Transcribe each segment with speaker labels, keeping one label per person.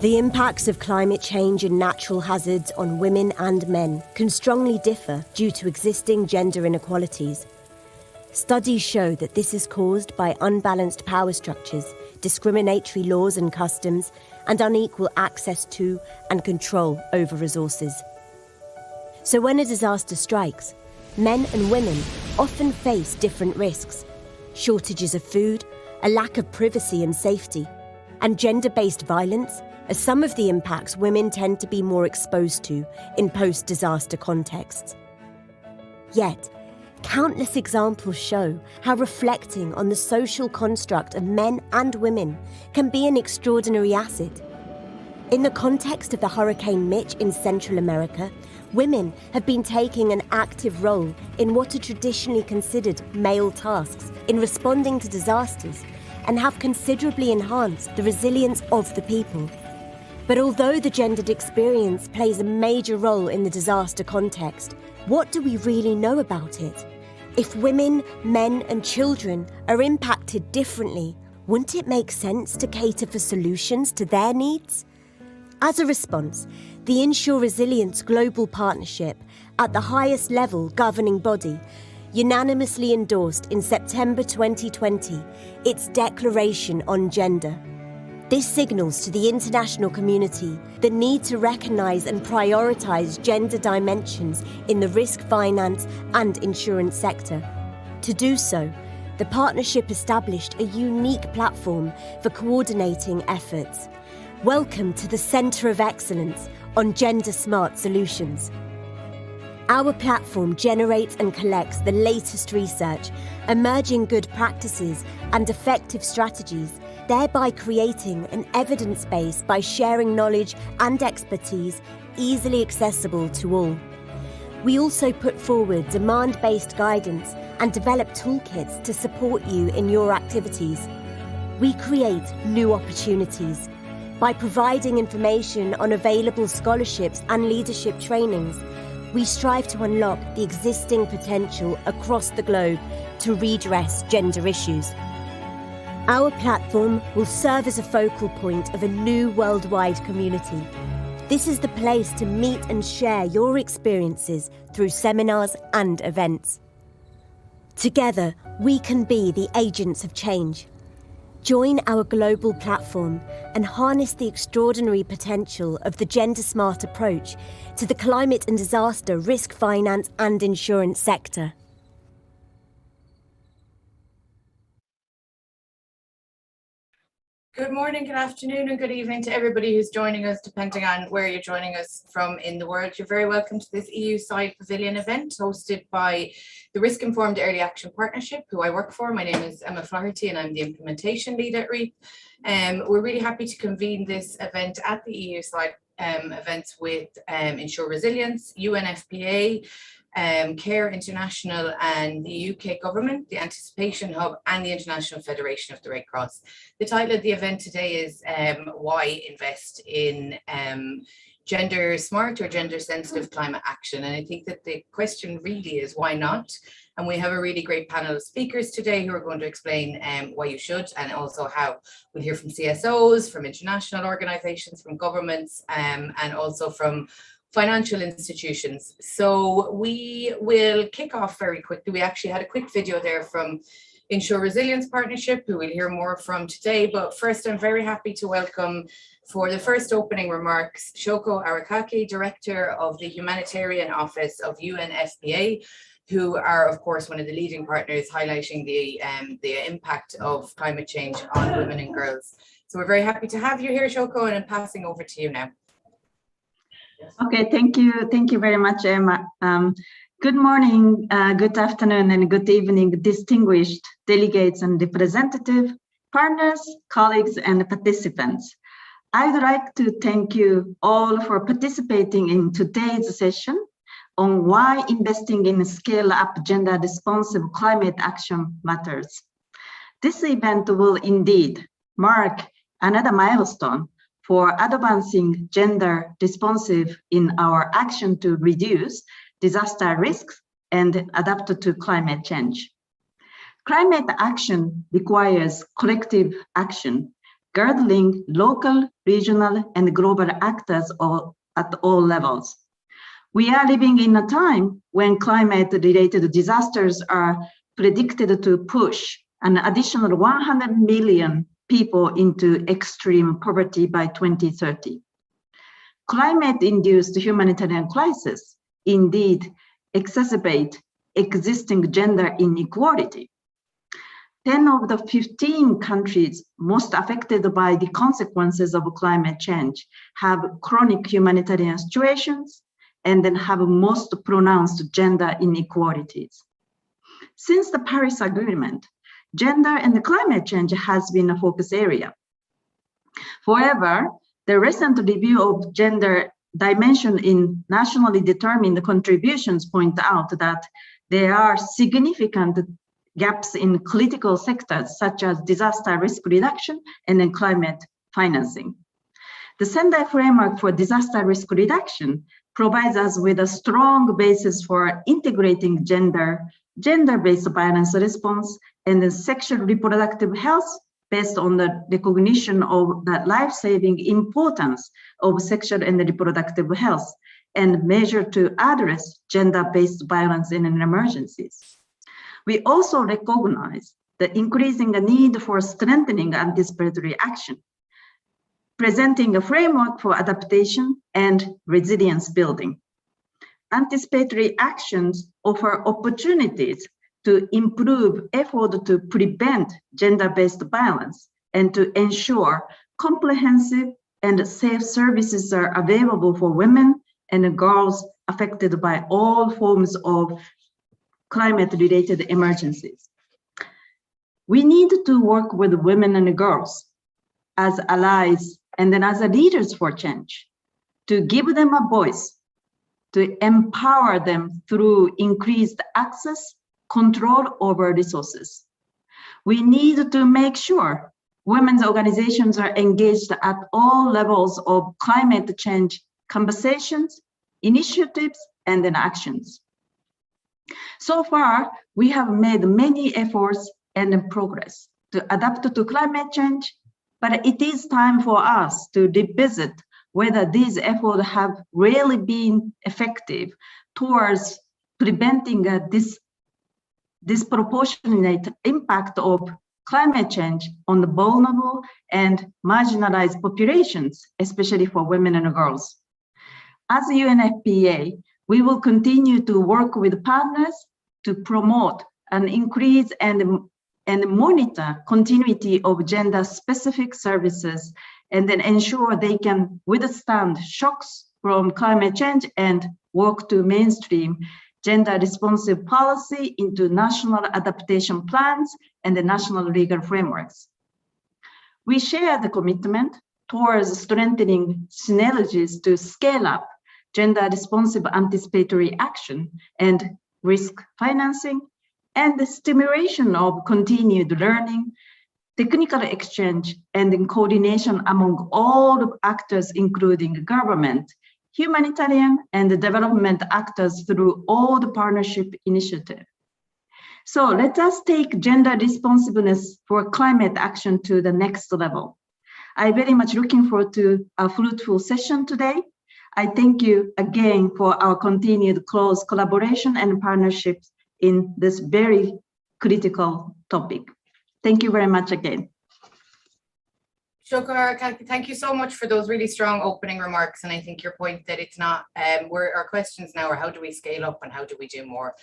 Speaker 1: The impacts of climate change and natural hazards on women and men can strongly differ due to existing gender inequalities. Studies show that this is caused by unbalanced power structures, discriminatory laws and customs, and unequal access to and control over resources. So when a disaster strikes, men and women often face different risks: shortages of food, a lack of privacy and safety, and gender-based violence are some of the impacts women tend to be more exposed to in post-disaster contexts. Yet, countless examples show how reflecting on the social construct of men and women can be an extraordinary asset. In the context of the Hurricane Mitch in Central America, women have been taking an active role in what are traditionally considered male tasks in responding to disasters and have considerably enhanced the resilience of the people. But although the gendered experience plays a major role in the disaster context, what do we really know about it? If women, men, and children are impacted differently, wouldn't it make sense to cater for solutions to their needs? As a response, the Ensure Resilience Global Partnership, at the highest level governing body, unanimously endorsed in September 2020 its Declaration on Gender. This signals to the international community the need to recognise and prioritise gender dimensions in the risk finance and insurance sector. To do so, the partnership established a unique platform for coordinating efforts. Welcome to the Centre of Excellence on Gender Smart Solutions. Our platform generates and collects the latest research, emerging good practices and effective strategies, thereby creating an evidence base by sharing knowledge and expertise easily accessible to all. We also put forward demand-based guidance and develop toolkits to support you in your activities. We create new opportunities. By providing information on available scholarships and leadership trainings, we strive to unlock the existing potential across the globe to redress gender issues. Our platform will serve as a focal point of a new worldwide community. This is the place to meet and share your experiences through seminars and events. Together, we can be the agents of change. Join our global platform and harness the extraordinary potential of the gender-smart approach to the climate and disaster risk finance and insurance sector.
Speaker 2: Good morning, good afternoon, and good evening to everybody who's joining us, depending on where you're joining us from in the world. You're very welcome to this EU-side pavilion event hosted by the Risk Informed Early Action Partnership, who I work for. My name is Emma Flaherty and I'm the implementation lead at REAP. We're really happy to convene this event at the EU-side events with Ensure Resilience, UNFPA, CARE International and the UK government, the Anticipation Hub and the International Federation of the Red Cross. The title of the event today is Why Invest in Gender Smart or Gender Sensitive Climate Action? And I think that the question really is why not? And we have a really great panel of speakers today who are going to explain why you should, and also how. We'll hear from CSOs, from international organizations, from governments, and also from financial institutions. So we will kick off very quickly. We actually had a quick video there from Ensure Resilience Partnership, who we'll hear more from today. But first, I'm very happy to welcome for the first opening remarks, Shoko Arakaki, Director of the Humanitarian Office of UNFPA, who are, of course, one of the leading partners highlighting the impact of climate change on women and girls. So we're very happy to have you here, Shoko, and I'm passing over to you now.
Speaker 3: Okay, thank you. Thank you very much, Emma. Good morning, good afternoon, and good evening, distinguished delegates and representative partners, colleagues, and participants. I'd like to thank you all for participating in today's session on why investing in scale-up gender-responsive climate action matters. This event will indeed mark another milestone for advancing gender responsive in our action to reduce disaster risks and adapt to climate change. Climate action requires collective action, girdling local, regional, and global actors at all levels. We are living in a time when climate-related disasters are predicted to push an additional 100 million people into extreme poverty by 2030. Climate-induced humanitarian crises indeed exacerbate existing gender inequality. 10 of the 15 countries most affected by the consequences of climate change have chronic humanitarian situations and then have most pronounced gender inequalities. Since the Paris Agreement, gender and climate change has been a focus area. However, the recent review of gender dimension in nationally determined contributions point out that there are significant gaps in critical sectors such as disaster risk reduction and then climate financing. The Sendai Framework for Disaster Risk Reduction provides us with a strong basis for integrating gender-based violence response and the sexual reproductive health based on the recognition of the life-saving importance of sexual and reproductive health and measure to address gender-based violence in emergencies. We also recognize the increasing need for strengthening anticipatory action, presenting a framework for adaptation and resilience building. Anticipatory actions offer opportunities to improve effort to prevent gender-based violence and to ensure comprehensive and safe services are available for women and girls affected by all forms of climate-related emergencies. We need to work with women and girls as allies and then as leaders for change, to give them a voice, to empower them through increased access, control over resources. We need to make sure women's organizations are engaged at all levels of climate change conversations, initiatives, and then actions. So far, we have made many efforts and progress to adapt to climate change, but it is time for us to revisit whether these efforts have really been effective towards preventing this disproportionate impact of climate change on the vulnerable and marginalized populations, especially for women and girls. As UNFPA, we will continue to work with partners to promote an increase and monitor continuity of gender-specific services and then ensure they can withstand shocks from climate change and work to mainstream gender-responsive policy into national adaptation plans and the national legal frameworks. We share the commitment towards strengthening synergies to scale up gender-responsive anticipatory action and risk financing, and the stimulation of continued learning, technical exchange, and in coordination among all actors, including government, humanitarian, and development actors through all the partnership initiatives. So let us take gender responsiveness for climate action to the next level. I'm very much looking forward to a fruitful session today. I thank you again for our continued close collaboration and partnerships in this very critical topic. Thank you very much again.
Speaker 2: Shokar, thank you so much for those really strong opening remarks. And I think your point that it's not, our questions now are how do we scale up and how do we do more?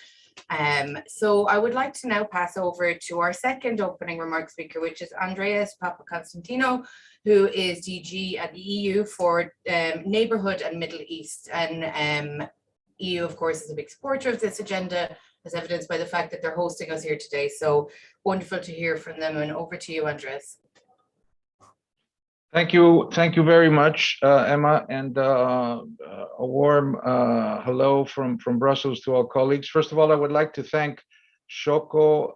Speaker 2: So I would like to now pass over to our second opening remark speaker, which is Andreas Papakonstantino, who is DG at the EU for Neighbourhood and Middle East. And EU, of course, is a big supporter of this agenda, as evidenced by the fact that they're hosting us here today. So wonderful to hear from them. And over to you, Andreas.
Speaker 4: Thank you very much, Emma, and a warm hello from Brussels to all colleagues. First of all, I would like to thank Shoko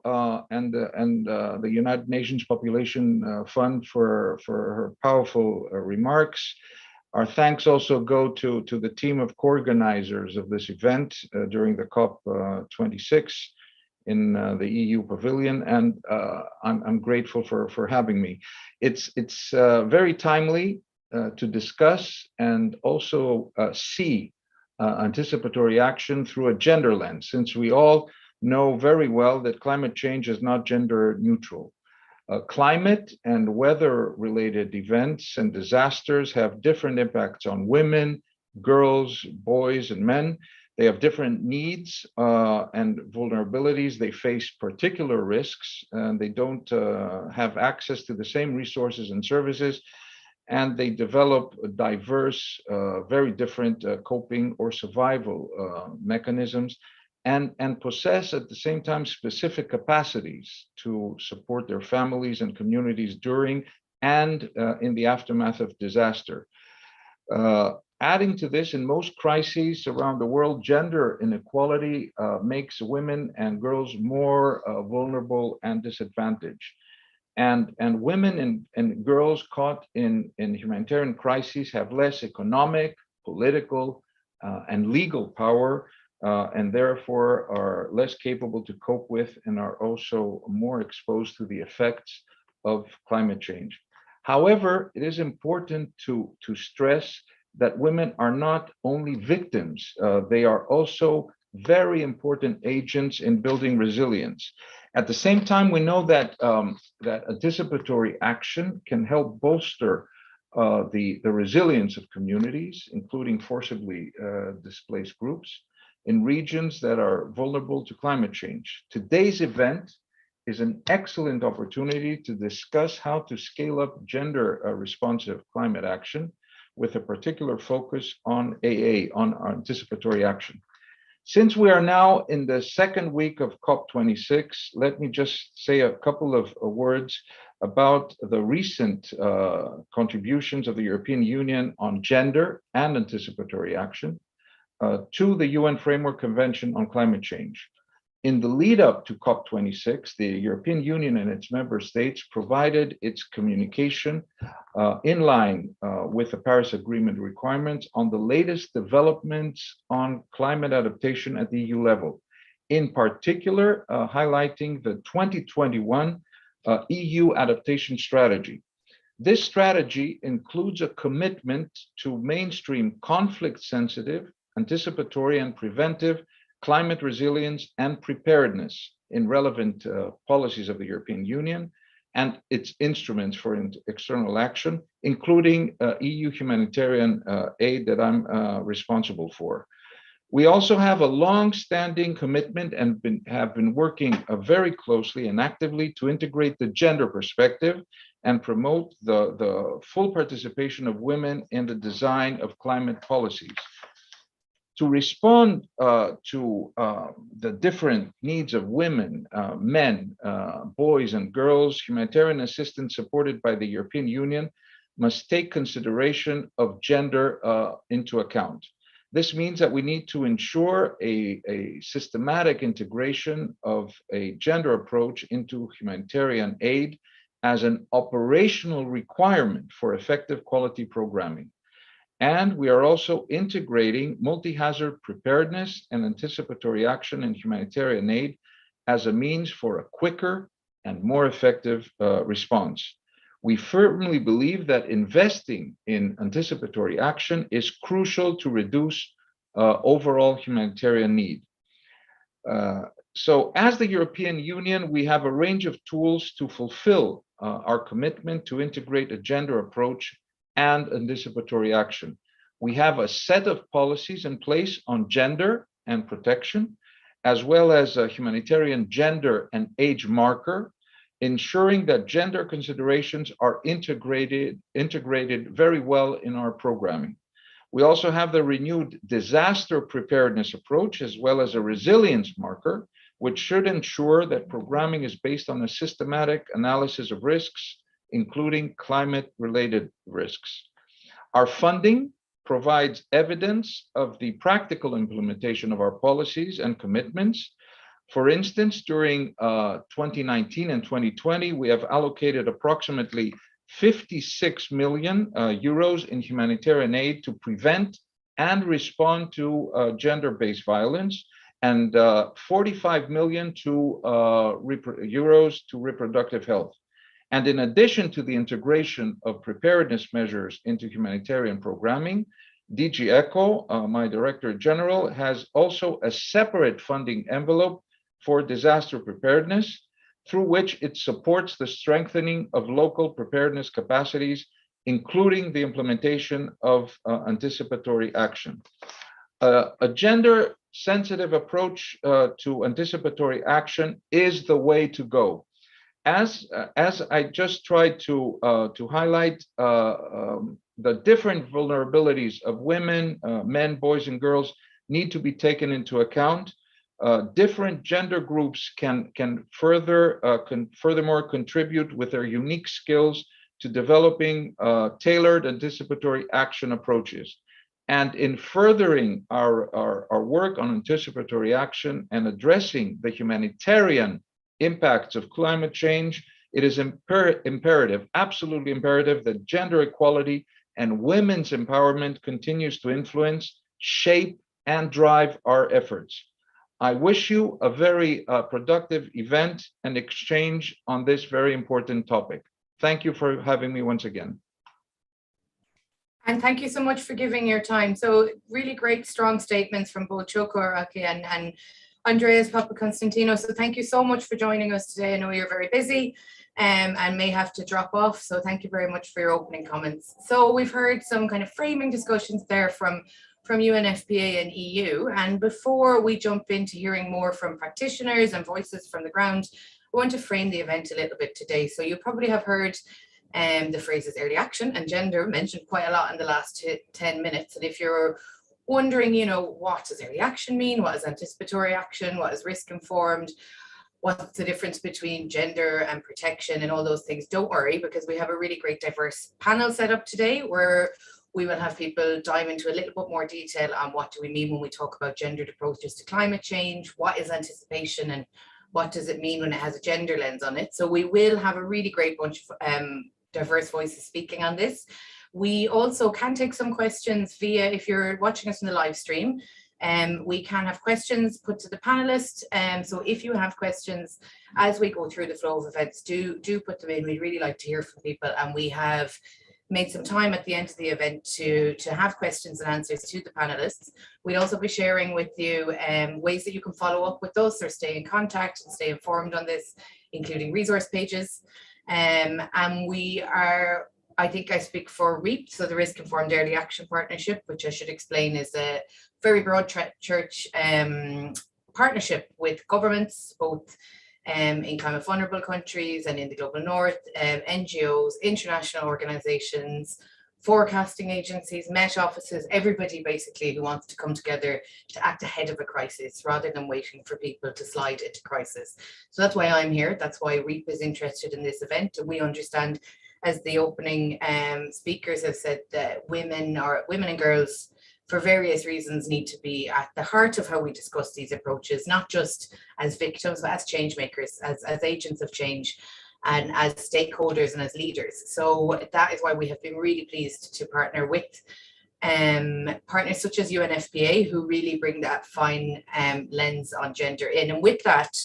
Speaker 4: and the United Nations Population Fund for her powerful remarks. Our thanks also go to the team of co-organizers of this event during the COP26, in the EU Pavilion, and I'm grateful for having me. It's very timely to discuss and also see anticipatory action through a gender lens, since we all know very well that climate change is not gender neutral. Climate and weather-related events and disasters have different impacts on women, girls, boys, and men. They have different needs and vulnerabilities. They face particular risks, and they don't have access to the same resources and services, and they develop diverse, very different coping or survival mechanisms, and possess at the same time specific capacities to support their families and communities during and in the aftermath of disaster. Adding to this, in most crises around the world, gender inequality makes women and girls more vulnerable and disadvantaged. And women and girls caught in humanitarian crises have less economic, political, and legal power, and therefore are less capable to cope with and are also more exposed to the effects of climate change. However, it is important to stress that women are not only victims, they are also very important agents in building resilience. At the same time, we know that that anticipatory action can help bolster the resilience of communities, including forcibly displaced groups in regions that are vulnerable to climate change. Today's event is an excellent opportunity to discuss how to scale up gender responsive climate action with a particular focus on AA, on our anticipatory action. Since we are now in the second week of COP26, let me just say a couple of words about the recent contributions of the European Union on gender and anticipatory action to the UN Framework Convention on Climate Change. In the lead up to COP26, the European Union and its member states provided its communication in line with the Paris Agreement requirements on the latest developments on climate adaptation at the EU level, in particular highlighting the 2021 EU Adaptation Strategy. This strategy includes a commitment to mainstream conflict-sensitive, anticipatory, and preventive climate resilience and preparedness in relevant policies of the European Union and its instruments for external action, including EU humanitarian aid that I'm responsible for. We also have a long-standing commitment and have been working very closely and actively to integrate the gender perspective and promote the full participation of women in the design of climate policies. To respond to the different needs of women, men, boys, and girls, humanitarian assistance supported by the European Union must take consideration of gender into account. This means that we need to ensure a systematic integration of a gender approach into humanitarian aid as an operational requirement for effective quality programming. And we are also integrating multi-hazard preparedness and anticipatory action in humanitarian aid as a means for a quicker and more effective response. We firmly believe that investing in anticipatory action is crucial to reduce overall humanitarian need. So as the European Union, we have a range of tools to fulfill our commitment to integrate a gender approach and anticipatory action. We have a set of policies in place on gender and protection, as well as a humanitarian gender and age marker, ensuring that gender considerations are integrated very well in our programming. We also have the renewed disaster preparedness approach, as well as a resilience marker, which should ensure that programming is based on a systematic analysis of risks, including climate-related risks. Our funding provides evidence of the practical implementation of our policies and commitments. For instance, during 2019 and 2020, we have allocated approximately 56 million euros in humanitarian aid to prevent and respond to gender-based violence, and 45 million euros to reproductive health. And in addition to the integration of preparedness measures into humanitarian programming, DG ECHO, my Director General, has also a separate funding envelope for disaster preparedness, through which it supports the strengthening of local preparedness capacities, including the implementation of anticipatory action. A gender-sensitive approach to anticipatory action is the way to go. As I just tried to highlight, the different vulnerabilities of women, men, boys, and girls need to be taken into account. Different gender groups can furthermore contribute with their unique skills to developing tailored anticipatory action approaches. And in furthering our work on anticipatory action and addressing the humanitarian impacts of climate change, it is imperative, absolutely imperative, that gender equality and women's empowerment continues to influence, shape, and drive our efforts. I wish you a very productive event and exchange on this very important topic. Thank you for having me once again.
Speaker 2: And thank you so much for giving your time. So really great, strong statements from both Choco Araki and Andreas Papakonstantinou. So thank you so much for joining us today. I know you're very busy and may have to drop off. So thank you very much for your opening comments. So we've heard some kind of framing discussions there from UNFPA and EU. And before we jump into hearing more from practitioners and voices from the ground, I want to frame the event a little bit today. So you probably have heard the phrases early action and gender mentioned quite a lot in the last 10 minutes. And if you're wondering, what does early action mean? What is anticipatory action? What is risk informed? What's the difference between gender and protection and all those things? Don't worry, because we have a really great diverse panel set up today where we will have people dive into a little bit more detail on what do we mean when we talk about gendered approaches to climate change, what is anticipation, and what does it mean when it has a gender lens on it. So we will have a really great bunch of diverse voices speaking on this. We also can take some questions via, if you're watching us in the live stream, we can have questions put to the panelists. So if you have questions as we go through the flow of events, do put them in. We'd really like to hear from people, and we have made some time at the end of the event to have questions and answers to the panelists. We'll also be sharing with you ways that you can follow up with us or stay in contact and stay informed on this, including resource pages. And we are, I think I speak for REAP, so the Risk Informed Early Action Partnership, which I should explain is a very broad church partnership with governments, both in climate vulnerable countries and in the global north, NGOs, international organizations, forecasting agencies, Met offices, everybody basically who wants to come together to act ahead of a crisis rather than waiting for people to slide into crisis. So that's why I'm here. That's why REAP is interested in this event. And we understand, as the opening speakers have said, that women and girls, for various reasons, need to be at the heart of how we discuss these approaches, not just as victims, but as change makers, as agents of change, and as stakeholders and as leaders. So that is why we have been really pleased to partner with partners such as UNFPA, who really bring that fine lens on gender in. And with that,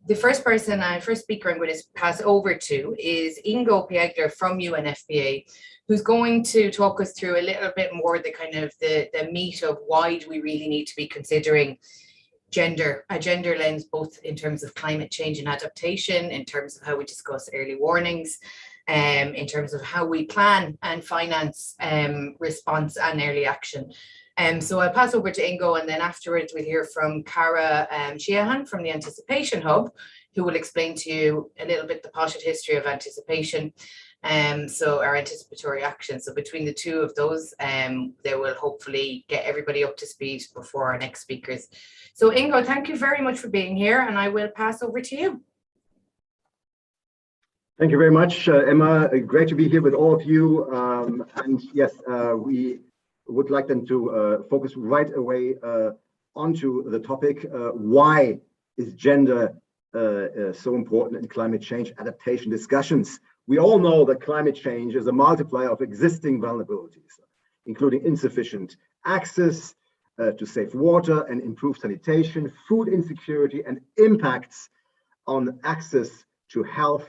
Speaker 2: the first speaker I'm going to pass over to is Ingo Piegler from UNFPA, who's going to talk us through a little bit more the meat of why do we really need to be considering a gender lens, both in terms of climate change and adaptation, in terms of how we discuss early warnings, in terms of how we plan and finance response and early action. So I'll pass over to Ingo, and then afterwards we'll hear from Cara Sheehan from the Anticipation Hub, who will explain to you a little bit the potted history of anticipation. So our anticipatory action. So between the two of those, they will hopefully get everybody up to speed before our next speakers. So Ingo, thank you very much for being here, and I will pass over to you.
Speaker 5: Thank you very much, Emma. Great to be here with all of you. And yes, we would like them to focus right away onto the topic. Why is gender so important in climate change adaptation discussions? We all know that climate change is a multiplier of existing vulnerabilities, including insufficient access, to save water and improve sanitation, food insecurity, and impacts on access to health,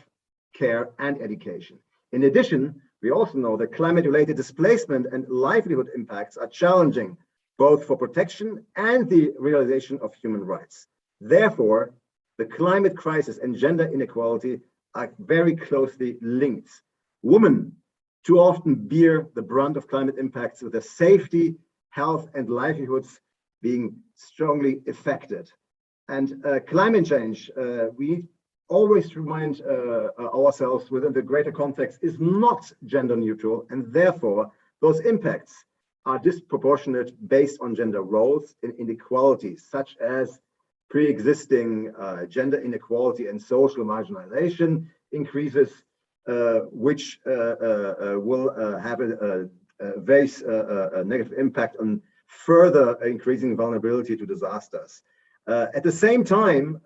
Speaker 5: care, and education. In addition, we also know that climate-related displacement and livelihood impacts are challenging, both for protection and the realization of human rights. Therefore, the climate crisis and gender inequality are very closely linked. Women too often bear the brunt of climate impacts, with their safety, health, and livelihoods being strongly affected. And climate change, we always remind ourselves within the greater context, is not gender neutral, and therefore those impacts are disproportionate based on gender roles and inequalities, such as pre-existing gender inequality and social marginalization increases, which will have a very negative impact on further increasing vulnerability to disasters. At the same time,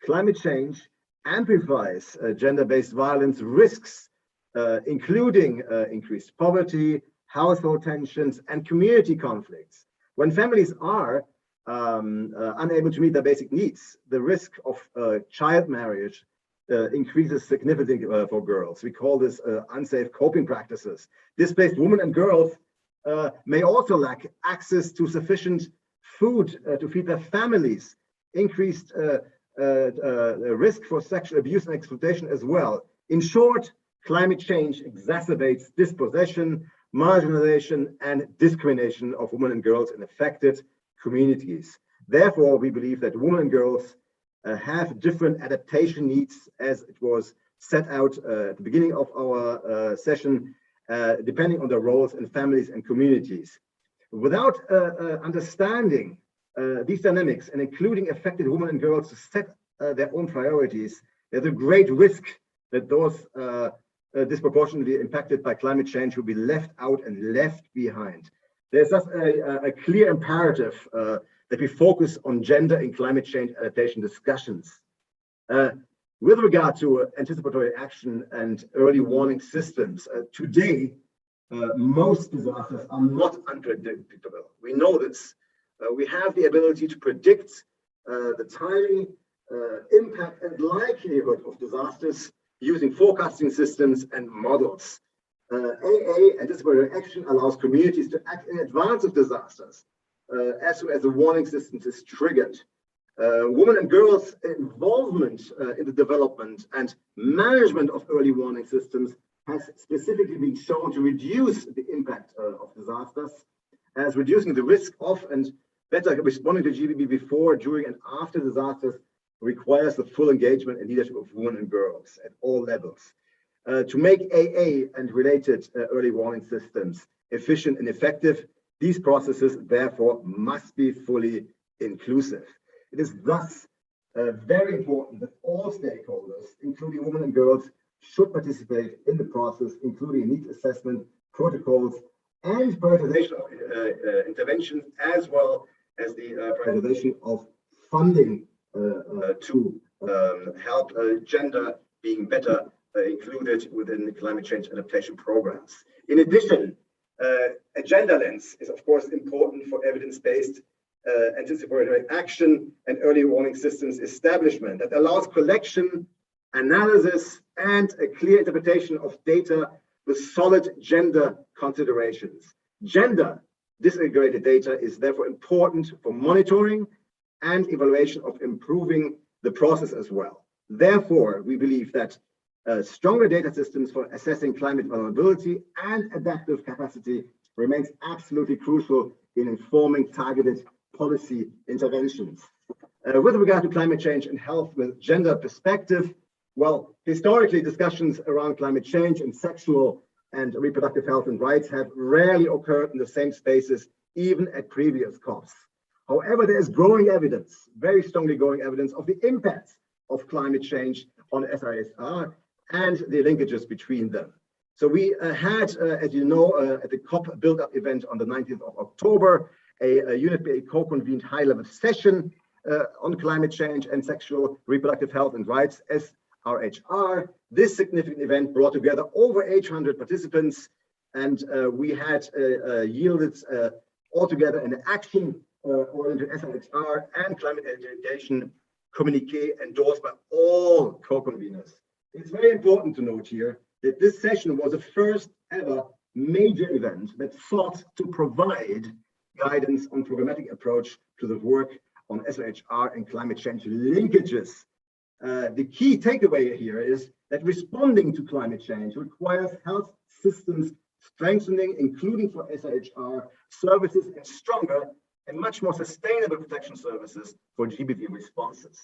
Speaker 5: climate change amplifies gender-based violence risks, including increased poverty, household tensions, and community conflicts. When families are unable to meet their basic needs, the risk of child marriage increases significantly for girls. We call this unsafe coping practices. Displaced women and girls may also lack access to sufficient food to feed their families, increased risk for sexual abuse and exploitation as well. In short, climate change exacerbates dispossession, marginalization, and discrimination of women and girls in affected communities. Therefore, we believe that women and girls have different adaptation needs, as it was set out at the beginning of our session, depending on their roles in families and communities. Without understanding these dynamics and including affected women and girls to set their own priorities, there's a great risk that those disproportionately impacted by climate change will be left out and left behind. There's thus a clear imperative that we focus on gender in climate change adaptation discussions. With regard to anticipatory action and early warning systems, today, most disasters are not unpredictable. We know this. We have the ability to predict the timing, impact, and likelihood of disasters using forecasting systems and models. AA, anticipatory action, allows communities to act in advance of disasters as soon as the warning system is triggered. Women and girls' involvement in the development and management of early warning systems has specifically been shown to reduce the impact of disasters, as reducing the risk of and better responding to GBB before, during, and after disasters requires the full engagement and leadership of women and girls at all levels. To make AA and related early warning systems efficient and effective, these processes therefore must be fully inclusive. It is thus very important that all stakeholders, including women and girls, should participate in the process, including needs assessment, protocols, and prioritization of interventions, as well as the prioritization of funding to help gender being better included within the climate change adaptation programs. In addition, a gender lens is of course important for evidence-based anticipatory action and early warning systems establishment that allows collection, analysis, and a clear interpretation of data with solid gender considerations. Gender disaggregated data is therefore important for monitoring and evaluation of improving the process as well. Therefore, we believe that stronger data systems for assessing climate vulnerability and adaptive capacity remains absolutely crucial in informing targeted policy interventions. With regard to climate change and health with gender perspective, well, historically, discussions around climate change and sexual and reproductive health and rights have rarely occurred in the same spaces, even at previous COPs. However, there is growing evidence, very strongly growing evidence, of the impacts of climate change on SISR and the linkages between them. So we had, as you know, at the COP build-up event on the 19th of October, a UNFPA co-convened high-level session on climate change and sexual reproductive health and rights, SRHR. This significant event brought together over 800 participants, and we had yielded altogether an action-oriented SRHR and climate adaptation communique endorsed by all co-conveners. It's very important to note here that this session was the first ever major event that sought to provide guidance on programmatic approach to the work on SRHR and climate change linkages. The key takeaway here is that responding to climate change requires health systems strengthening, including for SRHR services, and stronger and much more sustainable protection services for GBV responses.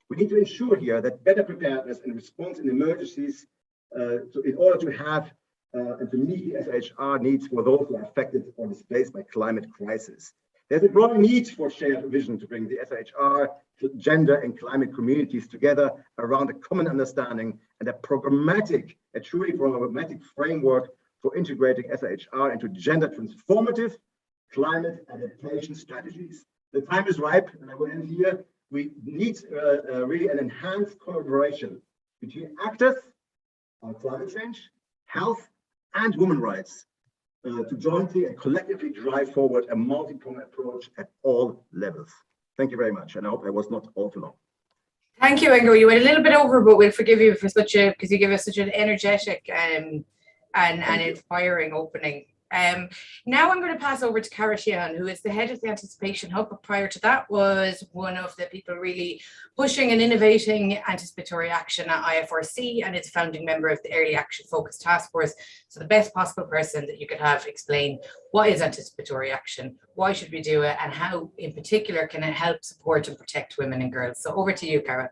Speaker 5: We need to ensure here that better preparedness and response in emergencies in order to have and to meet the SRHR needs for those who are affected or displaced by climate crisis. There's a growing need for shared vision to bring the SRHR, gender and climate communities together around a common understanding and a truly programmatic framework for integrating SRHR into gender transformative climate adaptation strategies. The time is ripe, and I will end here. We need really an enhanced collaboration between actors on climate change, health, and women's rights to jointly and collectively drive forward a multi-pronged approach at all levels. Thank you very much, and I hope I was not all too long.
Speaker 2: Thank you, Ingo. You went a little bit over, but we'll forgive you for because you give us such an energetic and inspiring opening. Now I'm going to pass over to Cara Sheehan, who is the head of the Anticipation Hub, but prior to that was one of the people really pushing and innovating anticipatory action at IFRC, and is a founding member of the Early Action Focused Task Force. So the best possible person that you could have explain what is anticipatory action, why should we do it, and how in particular can it help support and protect women and girls. So over to you, Cara.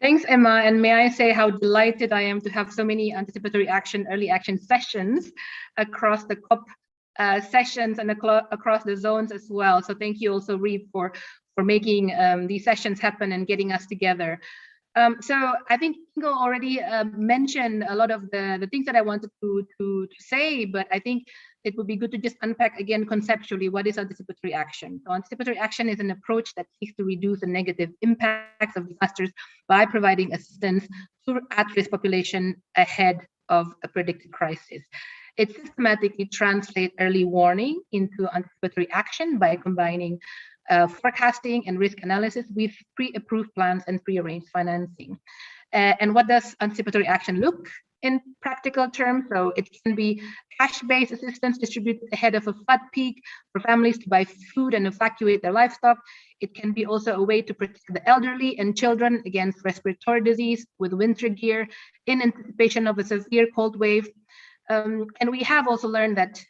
Speaker 6: Thanks, Emma, and may I say how delighted I am to have so many anticipatory action, early action sessions across the COP sessions and across the zones as well. So thank you also, Reeve, for making these sessions happen and getting us together. So I think Ingo already mentioned a lot of the things that I wanted to say, but I think it would be good to just unpack again conceptually what is anticipatory action. So anticipatory action is an approach that seeks to reduce the negative impacts of disasters by providing assistance to at-risk population ahead of a predicted crisis. It systematically translates early warning into anticipatory action by combining forecasting and risk analysis with pre-approved plans and pre-arranged financing. And what does anticipatory action look in practical terms? So it can be cash-based assistance distributed ahead of a flood peak for families to buy food and evacuate their livestock. It can be also a way to protect the elderly and children against respiratory disease with winter gear in anticipation of a severe cold wave. And we have also learned that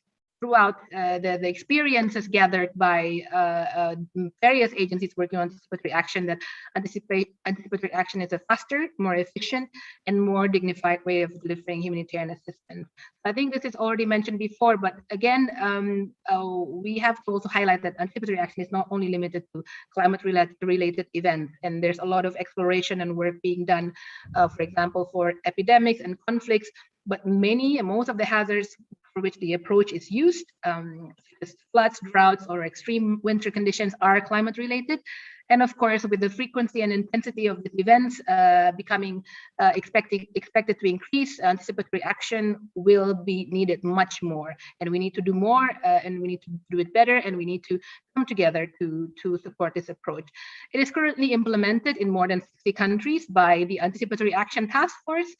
Speaker 6: throughout the experiences gathered by various agencies working on anticipatory action, that anticipatory action is a faster, more efficient, and more dignified way of delivering humanitarian assistance. I think this is already mentioned before, but again, we have to also highlight that anticipatory action is not only limited to climate-related events, and there's a lot of exploration and work being done, for example, for epidemics and conflicts, but most of the hazards for which the approach is used, such as floods, droughts, or extreme winter conditions, are climate related. And of course, with the frequency and intensity of these events becoming expected to increase, anticipatory action will be needed much more. And we need to do more, and we need to do it better, and we need to come together to support this approach. It is currently implemented in more than 60 countries by the Anticipatory Action Task Force,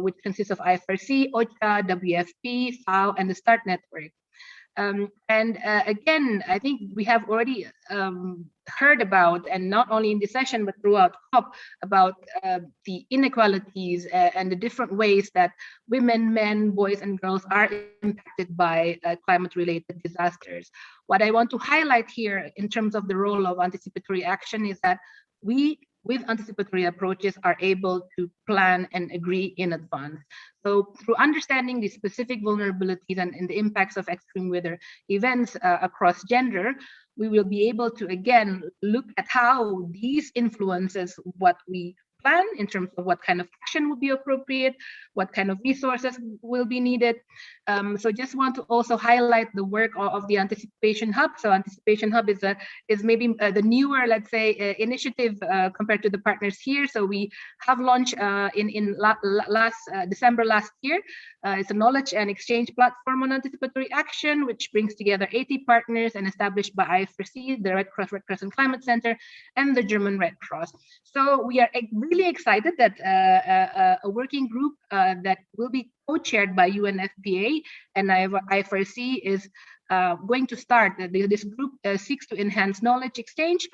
Speaker 6: which consists of IFRC, OCHA, WFP, FAO, and the START Network. Again, I think we have already heard about, and not only in this session, but throughout COP, about the inequalities and the different ways that women, men, boys, and girls are impacted by climate-related disasters. What I want to highlight here in terms of the role of anticipatory action is that we, with anticipatory approaches, are able to plan and agree in advance. So through understanding the specific vulnerabilities and the impacts of extreme weather events across gender, we will be able to, again, look at how these influences what we plan in terms of what kind of action would be appropriate, what kind of resources will be needed. So just want to also highlight the work of the Anticipation Hub. So Anticipation Hub is maybe the newer, let's say, initiative compared to the partners here. So we have launched in last December last year. It's a knowledge and exchange platform on anticipatory action, which brings together 80 partners and established by I4C, the Red Cross and Climate Center, and the German Red Cross. So we are really excited that a working group that will be co-chaired by UNFPA and I4C is going to start. This group seeks to enhance knowledge exchange,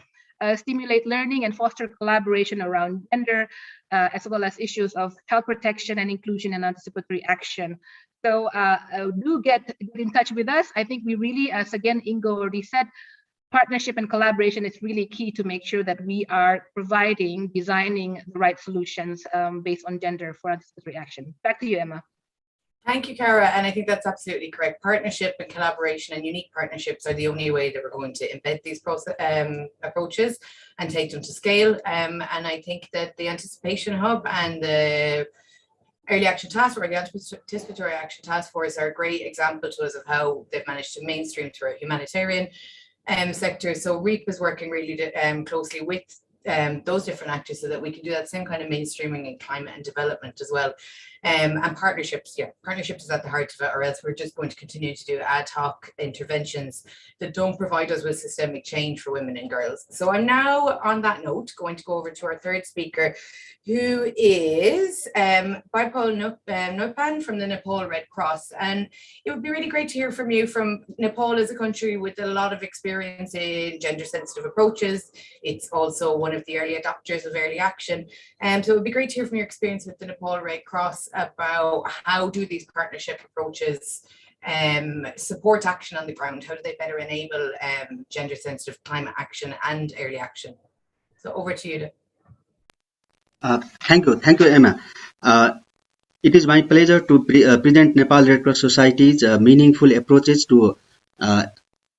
Speaker 6: stimulate learning, and foster collaboration around gender, as well as issues of child protection and inclusion and anticipatory action. So do get in touch with us. I think we really, as again Ingo already said, partnership and collaboration is really key to make sure that we are designing the right solutions based on gender for anticipatory action. Back to you, Emma.
Speaker 2: Thank you, Cara. And I think that's absolutely correct. Partnership and collaboration and unique partnerships are the only way that we're going to embed these approaches and take them to scale. And I think that the Anticipation Hub and the Early Action Task Force, the Anticipatory Action Task Force, are a great example to us of how they've managed to mainstream through a humanitarian sector. So REAP is working really closely with those different actors so that we can do that same kind of mainstreaming in climate and development as well. And partnerships, partnerships is at the heart of it, or else we're just going to continue to do ad hoc interventions that don't provide us with systemic change for women and girls. So I'm now, on that note, going to go over to our third speaker, who is Bipal Nopan from the Nepal Red Cross. And it would be really great to hear from you. From Nepal as a country with a lot of experience in gender sensitive approaches. It's also one of the early adopters of early action. So it would be great to hear from your experience with the Nepal Red Cross about how do these partnership approaches support action on the ground? How do they better enable gender sensitive climate action and early action? So over to you.
Speaker 7: Thank you, Emma. It is my pleasure to present Nepal Red Cross Society's meaningful approaches to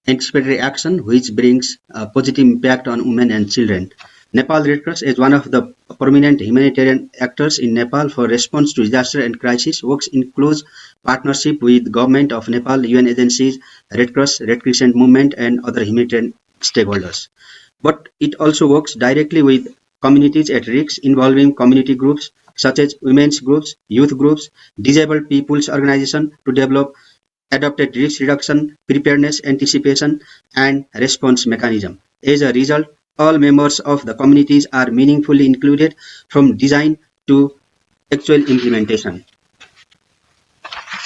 Speaker 7: anticipatory action, which brings a positive impact on women and children. Nepal Red Cross is one of the prominent humanitarian actors in Nepal for response to disaster and crisis, works in close partnership with Government of Nepal, UN agencies, Red Cross, Red Crescent Movement, and other humanitarian stakeholders. But it also works directly with communities at risk, involving community groups such as women's groups, youth groups, disabled people's organizations to develop adapted risk reduction, preparedness, anticipation, and response mechanism. As a result, all members of the communities are meaningfully included from design to actual implementation.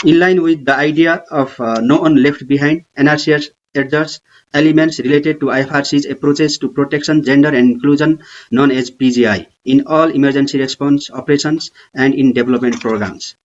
Speaker 7: In line with the idea of no one left behind, NRCS adjusts elements related to IFRC's approaches to protection, gender, and inclusion, known as PGI, in all emergency response operations and in development programs.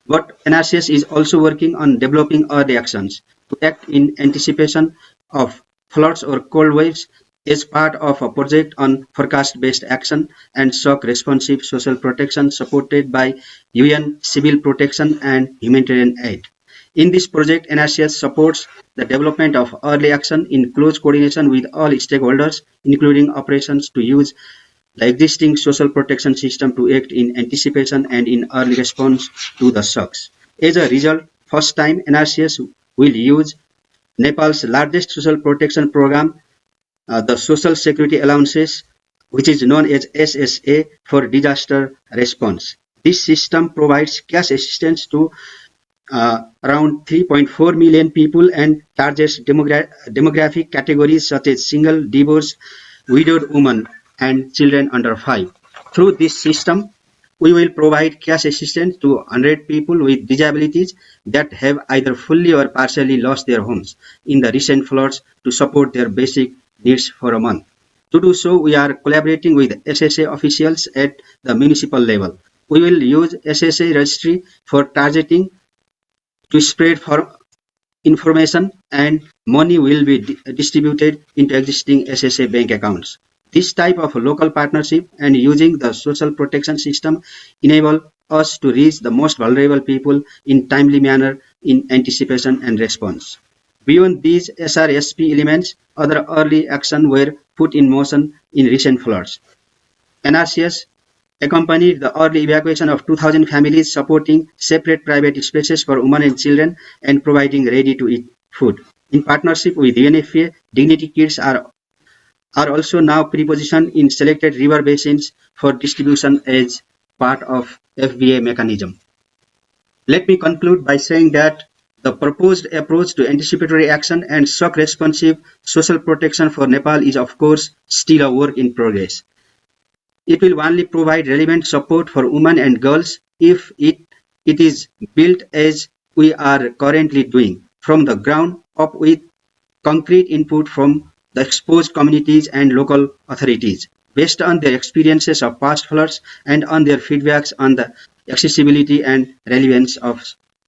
Speaker 7: But NRCS is also working on developing early actions to act in anticipation of floods or cold waves as part of a project on forecast-based action and shock responsive social protection supported by UN Civil Protection and Humanitarian Aid. In this project, NRCS supports the development of early action in close coordination with all stakeholders, including operations to use the existing social protection system to act in anticipation and in early response to the shocks. As a result, first time NRCS will use Nepal's largest social protection program, the Social Security Allowances, which is known as SSA, for disaster response. This system provides cash assistance to around 3.4 million people and targets demographic categories such as single, divorced, widowed women, and children under 5. Through this system, we will provide cash assistance to 100 people with disabilities that have either fully or partially lost their homes in the recent floods to support their basic needs for a month. To do so, we are collaborating with SSA officials at the municipal level. We will use SSA registry for targeting to spread for information, and money will be distributed into existing SSA bank accounts. This type of local partnership and using the social protection system enable us to reach the most vulnerable people in timely manner in anticipation and response. Beyond these SRSP elements, other early action were put in motion in recent floods. NRCS accompanied the early evacuation of 2,000 families, supporting separate private spaces for women and children, and providing ready-to-eat food. In partnership with UNFPA, Dignity Kits are also now pre-positioned in selected river basins for distribution as part of FBA mechanism. Let me conclude by saying that the proposed approach to anticipatory action and shock-responsive social protection for Nepal is, of course, still a work in progress. It will only provide relevant support for women and girls if it is built as we are currently doing, from the ground up with concrete input from the exposed communities and local authorities, based on their experiences of past floods and on their feedbacks on the accessibility and relevance of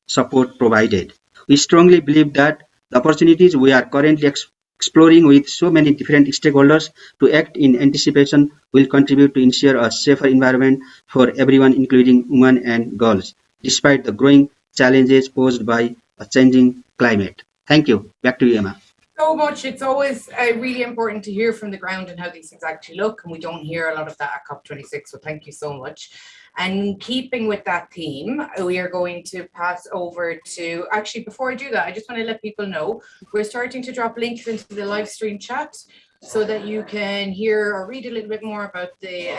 Speaker 7: support provided. We strongly believe that the opportunities we are currently exploring with so many different stakeholders to act in anticipation will contribute to ensure a safer environment for everyone, including women and girls, despite the growing challenges posed by a changing climate. Thank you. Back to you, Emma.
Speaker 2: So much. It's always really important to hear from the ground and how these things actually look, and we don't hear a lot of that at COP26, so thank you so much. And keeping with that theme, we are going to pass over to, actually before I do that, I just want to let people know we're starting to drop links into the live stream chat so that you can hear or read a little bit more about the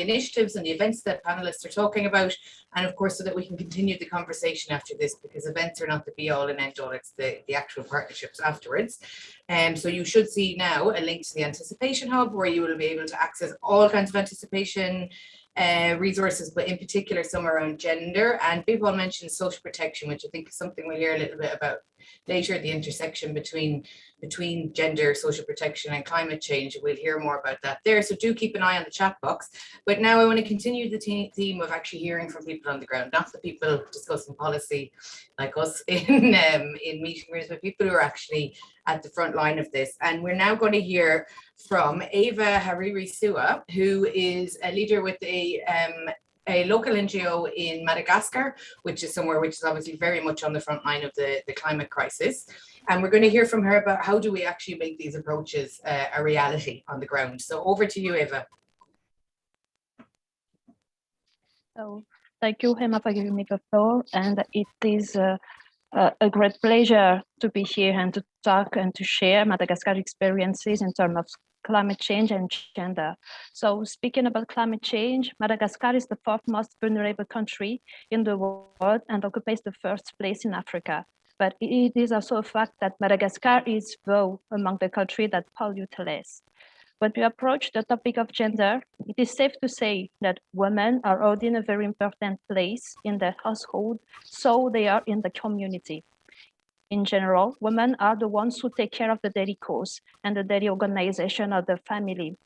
Speaker 2: initiatives and the events that panelists are talking about, and of course so that we can continue the conversation after this, because events are not the be all and end all, it's the actual partnerships afterwards. So you should see now a link to the Anticipation Hub where you will be able to access all kinds of anticipation resources, but in particular some around gender. And Bipal mentioned social protection, which I think is something we'll hear a little bit about later, the intersection between gender, social protection and climate change. We'll hear more about that there, so do keep an eye on the chat box. But now I want to continue the theme of actually hearing from people on the ground, not the people discussing policy like us in meeting rooms, but people who are actually at the front line of this. And we're now going to hear from Eva Hariri Sua, who is a leader with a local NGO in Madagascar, which is somewhere which is obviously very much on the front line of the climate crisis. And we're going to hear from her about how do we actually make these approaches a reality on the ground. So over to you, Eva.
Speaker 8: So thank you, Emma, for giving me the floor. And it is a great pleasure to be here and to talk and to share Madagascar experiences in terms of climate change and gender. So speaking about climate change, Madagascar is the fourth most vulnerable country in the world and occupies the first place in Africa. But it is also a fact that Madagascar is low among the countries that pollute less. When we approach the topic of gender, it is safe to say that women are holding a very important place in the household, so they are in the community. In general, women are the ones who take care of the daily chores and the daily organization of the family.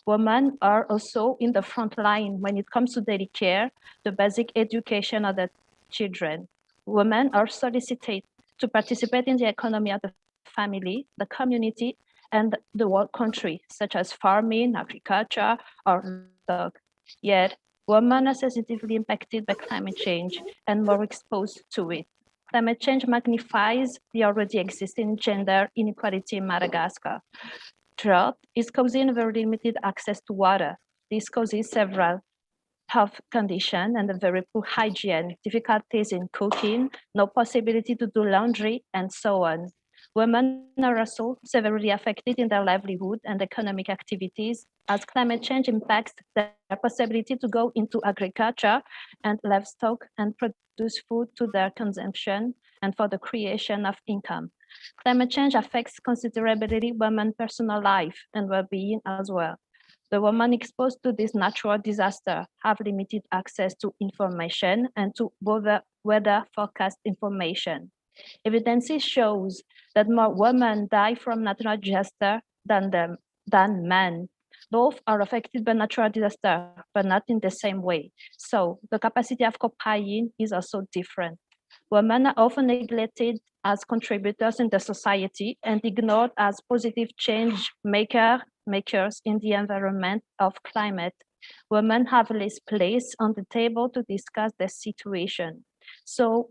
Speaker 8: Women are also in the front line when it comes to daily care, the basic education of the children. Women are solicited to participate in the economy of the family, the community, and the whole country, such as farming, agriculture, or livestock. Yet, women are sensitively impacted by climate change and more exposed to it. Climate change magnifies the already existing gender inequality in Madagascar. Drought is causing very limited access to water. This causes several health conditions and a very poor hygiene, difficulties in cooking, no possibility to do laundry, and so on. Women are also severely affected in their livelihood and economic activities as climate change impacts their possibility to go into agriculture and livestock and produce food to their consumption and for the creation of income. Climate change affects considerably women's personal life and well-being as well. The women exposed to this natural disaster have limited access to information and to weather forecast information. Evidence shows that more women die from natural disaster than men. Both are affected by natural disaster, but not in the same way. So the capacity of copying is also different. Women are often neglected as contributors in the society and ignored as positive change makers in the environment of climate. Women have less place on the table to discuss the situation. So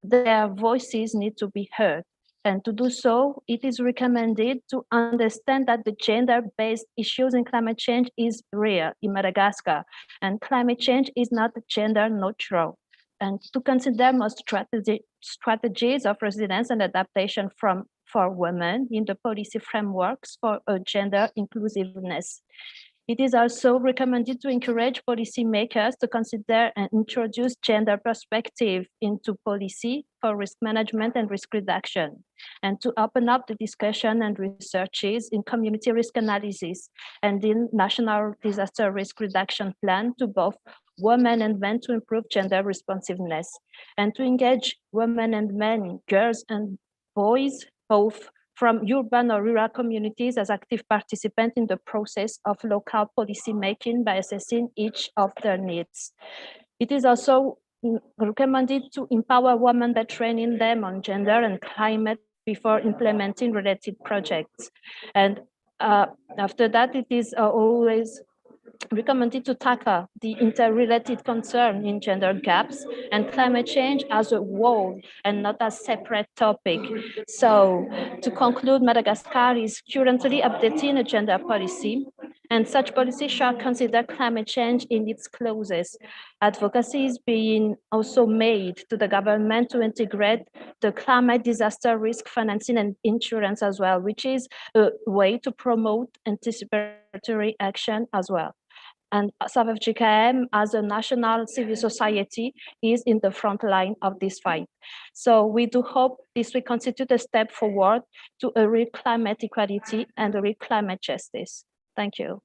Speaker 8: their voices need to be heard. And to do so, it is recommended to understand that the gender-based issues in climate change is real in Madagascar, and climate change is not gender neutral. And to consider more strategies of resilience and adaptation for women in the policy frameworks for a gender inclusiveness. It is also recommended to encourage policymakers to consider and introduce gender perspective into policy for risk management and risk reduction, and to open up the discussion and researches in community risk analysis and in national disaster risk reduction plan to both women and men to improve gender responsiveness, and to engage women and men, girls and boys, both from urban or rural communities as active participants in the process of local policy making by assessing each of their needs. It is also recommended to empower women by training them on gender and climate before implementing related projects. And after that, it is always recommended to tackle the interrelated concern in gender gaps and climate change as a whole and not as separate topic. So to conclude, Madagascar is currently updating a gender policy, and such policy shall consider climate change in its clauses. Advocacy is being also made to the government to integrate the climate disaster risk financing and insurance as well, which is a way to promote anticipatory action as well. And South of GKM, as a national civil society, is in the front line of this fight. So we do hope this will constitute a step forward to a real climate equality and a real climate justice. Thank you.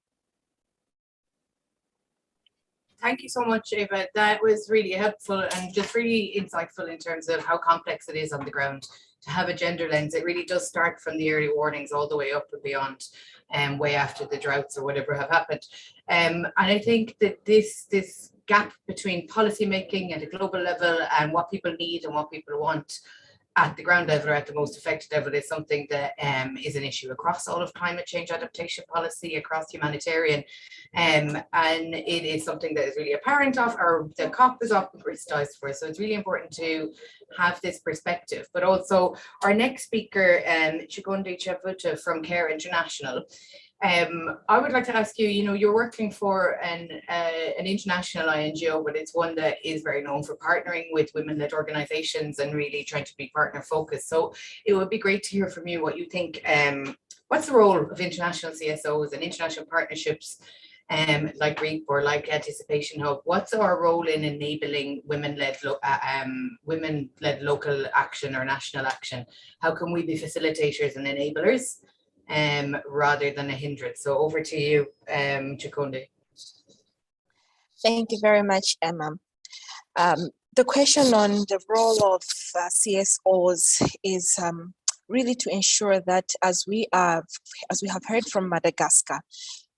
Speaker 2: Thank you so much, Eva. That was really helpful and just really insightful in terms of how complex it is on the ground to have a gender lens. It really does start from the early warnings all the way up and beyond, and way after the droughts or whatever have happened. And I think that this gap between policy making at a global level and what people need and what people want at the ground level or at the most affected level is something that is an issue across all of climate change adaptation policy, across humanitarian, and it is something that is really apparent of, or the COP is often criticized for. So it's really important to have this perspective. But also our next speaker, Chigonde Chavuta from Care International. I would like to ask you, you're working for an international INGO, but it's one that is very known for partnering with women-led organizations and really trying to be partner focused. So it would be great to hear from you what you think, what's the role of international CSOs and international partnerships like REAP or like Anticipation Hub? What's our role in enabling women-led local action or national action? How can we be facilitators and enablers rather than a hindrance? So over to you, Chigonde.
Speaker 9: Thank you very much, Emma. The question on the role of CSOs is really to ensure that, as we have heard from Madagascar,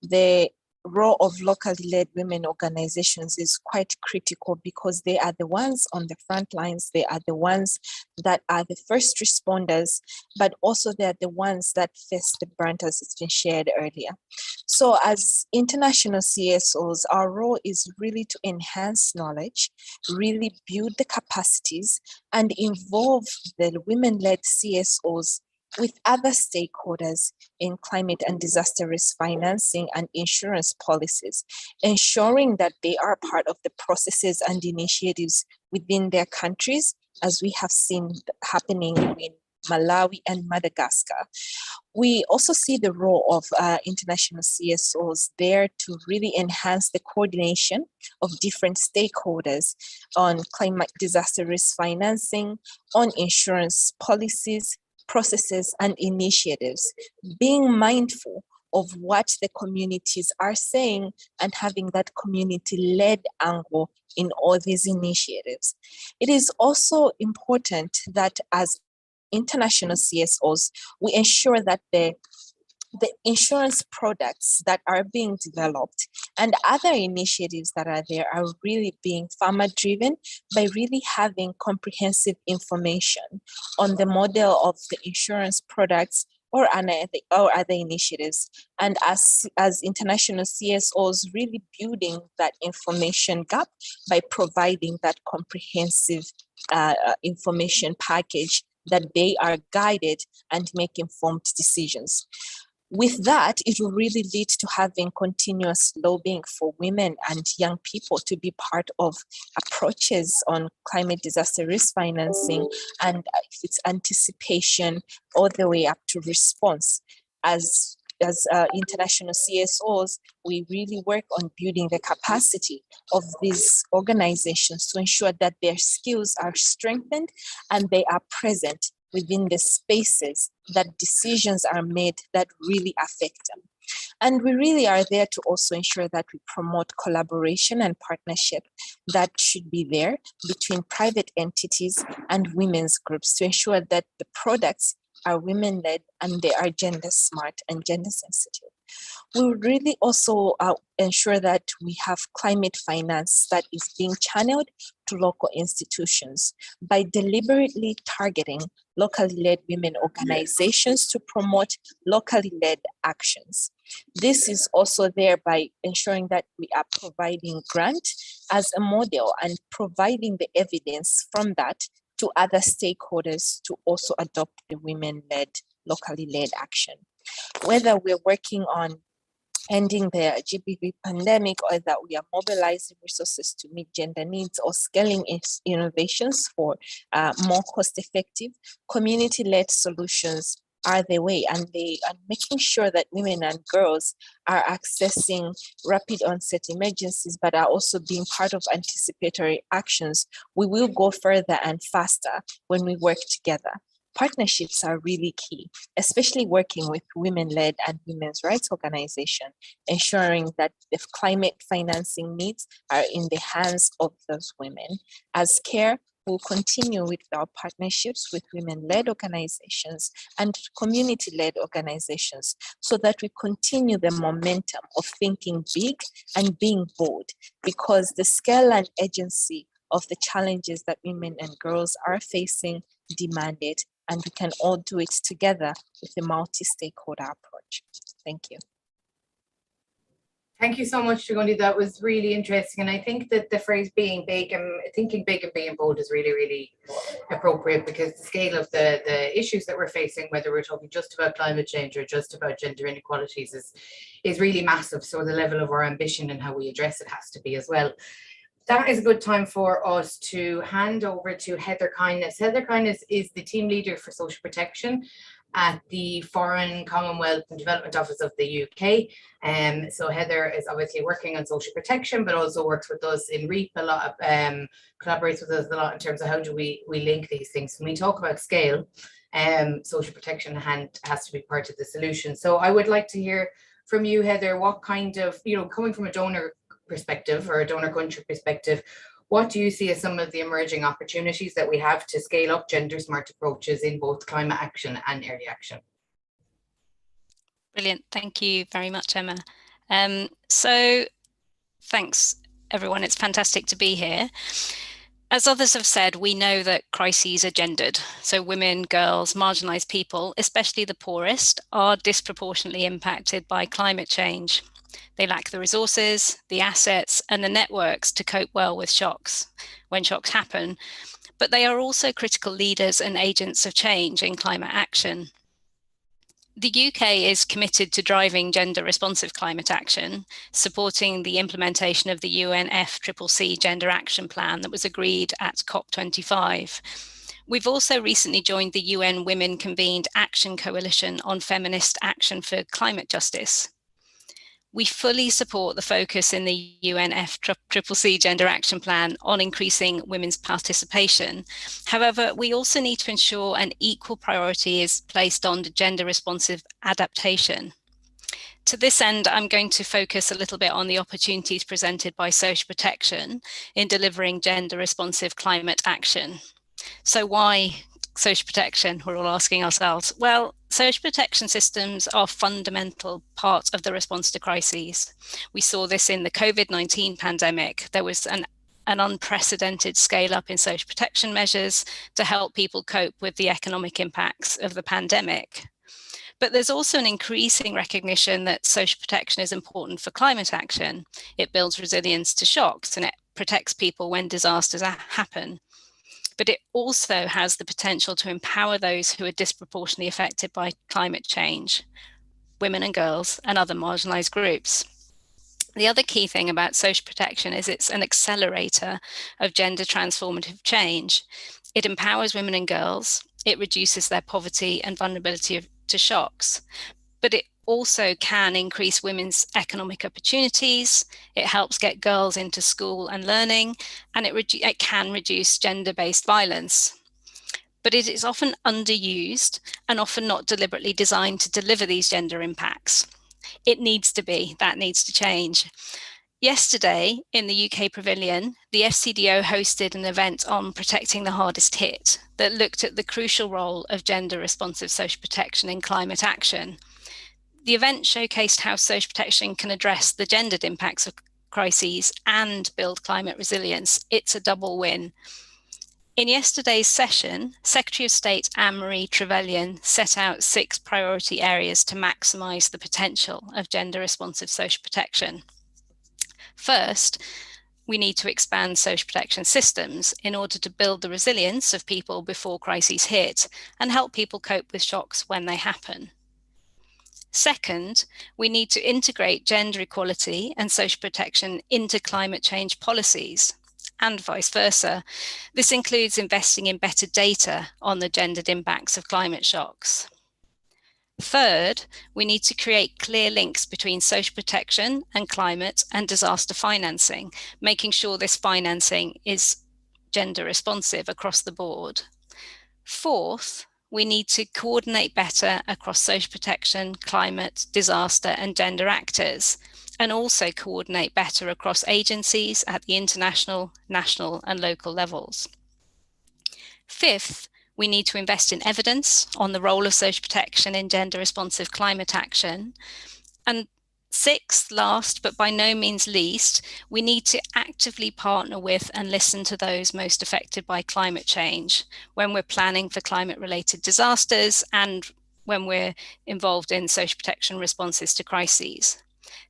Speaker 9: the role of locally led women organizations is quite critical because they are the ones on the front lines. They are the ones that are the first responders, but also they are the ones that face the brunt, as it's been shared earlier. So as international CSOs, our role is really to enhance knowledge, really build the capacities, and involve the women-led CSOs with other stakeholders in climate and disaster risk financing and insurance policies, ensuring that they are part of the processes and initiatives within their countries, as we have seen happening in Malawi and Madagascar. We also see the role of international CSOs there to really enhance the coordination of different stakeholders on climate disaster risk financing, on insurance policies, processes and initiatives, being mindful of what the communities are saying and having that community-led angle in all these initiatives. It is also important that as international CSOs, we ensure that the insurance products that are being developed and other initiatives that are there are really being farmer-driven by really having comprehensive information on the model of the insurance products or other initiatives. And as international CSOs, really building that information gap by providing that comprehensive information package that they are guided and make informed decisions. With that, it will really lead to having continuous lobbying for women and young people to be part of approaches on climate disaster risk financing, and if it's anticipation all the way up to response. As international CSOs, we really work on building the capacity of these organizations to ensure that their skills are strengthened and they are present within the spaces that decisions are made that really affect them. And we really are there to also ensure that we promote collaboration and partnership that should be there between private entities and women's groups to ensure that the products are women-led and they are gender smart and gender sensitive. We would really also ensure that we have climate finance that is being channeled to local institutions by deliberately targeting locally led women organizations to promote locally led actions. This is also there by ensuring that we are providing grant as a model and providing the evidence from that to other stakeholders to also adopt the women-led, locally led action. Whether we're working on ending the GBV pandemic, or that we are mobilizing resources to meet gender needs, or scaling innovations for more cost-effective community-led solutions are the way, and they are making sure that women and girls are accessing rapid onset emergencies, but are also being part of anticipatory actions. We will go further and faster when we work together. Partnerships are really key, especially working with women-led and women's rights organizations, ensuring that the climate financing needs are in the hands of those women. As CARE, we'll continue with our partnerships with women-led organizations and community-led organizations so that we continue the momentum of thinking big and being bold, because the scale and agency of the challenges that women and girls are facing demand it, and we can all do it together with a multi-stakeholder approach. Thank you.
Speaker 2: Thank you so much, Chugundi. That was really interesting. And I think that the phrase being big and thinking big and being bold is really, really appropriate, because the scale of the issues that we're facing, whether we're talking just about climate change or just about gender inequalities, is really massive. So the level of our ambition and how we address it has to be as well. That is a good time for us to hand over to Heather Kindness. Heather Kindness is the team leader for social protection at the Foreign, Commonwealth and Development Office of the UK. So Heather is obviously working on social protection, but also works with us in REAP a lot, collaborates with us a lot in terms of how do we link these things. When we talk about scale, social protection has to be part of the solution. So I would like to hear from you, Heather, what kind of, coming from a donor perspective or a donor country perspective, what do you see as some of the emerging opportunities that we have to scale up gender smart approaches in both climate action and early action?
Speaker 10: Brilliant. Thank you very much, Emma. So thanks, everyone. It's fantastic to be here. As others have said, we know that crises are gendered. So women, girls, marginalised people, especially the poorest, are disproportionately impacted by climate change. They lack the resources, the assets, and the networks to cope well with shocks when shocks happen. But they are also critical leaders and agents of change in climate action. The UK is committed to driving gender responsive climate action, supporting the implementation of the UNFCCC Gender Action Plan that was agreed at COP25. We've also recently joined the UN Women Convened Action Coalition on Feminist Action for Climate Justice. We fully support the focus in the UNFCCC Gender Action Plan on increasing women's participation. However, we also need to ensure an equal priority is placed on gender responsive adaptation. To this end, I'm going to focus a little bit on the opportunities presented by social protection in delivering gender responsive climate action. So why social protection, we're all asking ourselves? Well, social protection systems are a fundamental part of the response to crises. We saw this in the COVID-19 pandemic. There was an unprecedented scale up in social protection measures to help people cope with the economic impacts of the pandemic. But there's also an increasing recognition that social protection is important for climate action. It builds resilience to shocks and it protects people when disasters happen. but it also has the potential to empower those who are disproportionately affected by climate change, women and girls and other marginalised groups. The other key thing about social protection is it's an accelerator of gender transformative change. It empowers women and girls, it reduces their poverty and vulnerability to shocks, but it also can increase women's economic opportunities, it helps get girls into school and learning, and it can reduce gender-based violence. But it is often underused and often not deliberately designed to deliver these gender impacts. It needs to be, that needs to change. Yesterday in the UK Pavilion, the FCDO hosted an event on protecting the hardest hit that looked at the crucial role of gender responsive social protection in climate action. The event showcased how social protection can address the gendered impacts of crises and build climate resilience. It's a double win. In yesterday's session, Secretary of State Anne-Marie Trevelyan set out 6 priority areas to maximise the potential of gender responsive social protection. First, we need to expand social protection systems in order to build the resilience of people before crises hit and help people cope with shocks when they happen. Second, we need to integrate gender equality and social protection into climate change policies, and vice versa. This includes investing in better data on the gendered impacts of climate shocks. Third, we need to create clear links between social protection and climate and disaster financing, making sure this financing is gender responsive across the board. Fourth, we need to coordinate better across social protection, climate, disaster, and gender actors, and also coordinate better across agencies at the international, national, and local levels. Fifth, we need to invest in evidence on the role of social protection in gender responsive climate action. And sixth, last but by no means least, we need to actively partner with and listen to those most affected by climate change when we're planning for climate-related disasters and when we're involved in social protection responses to crises.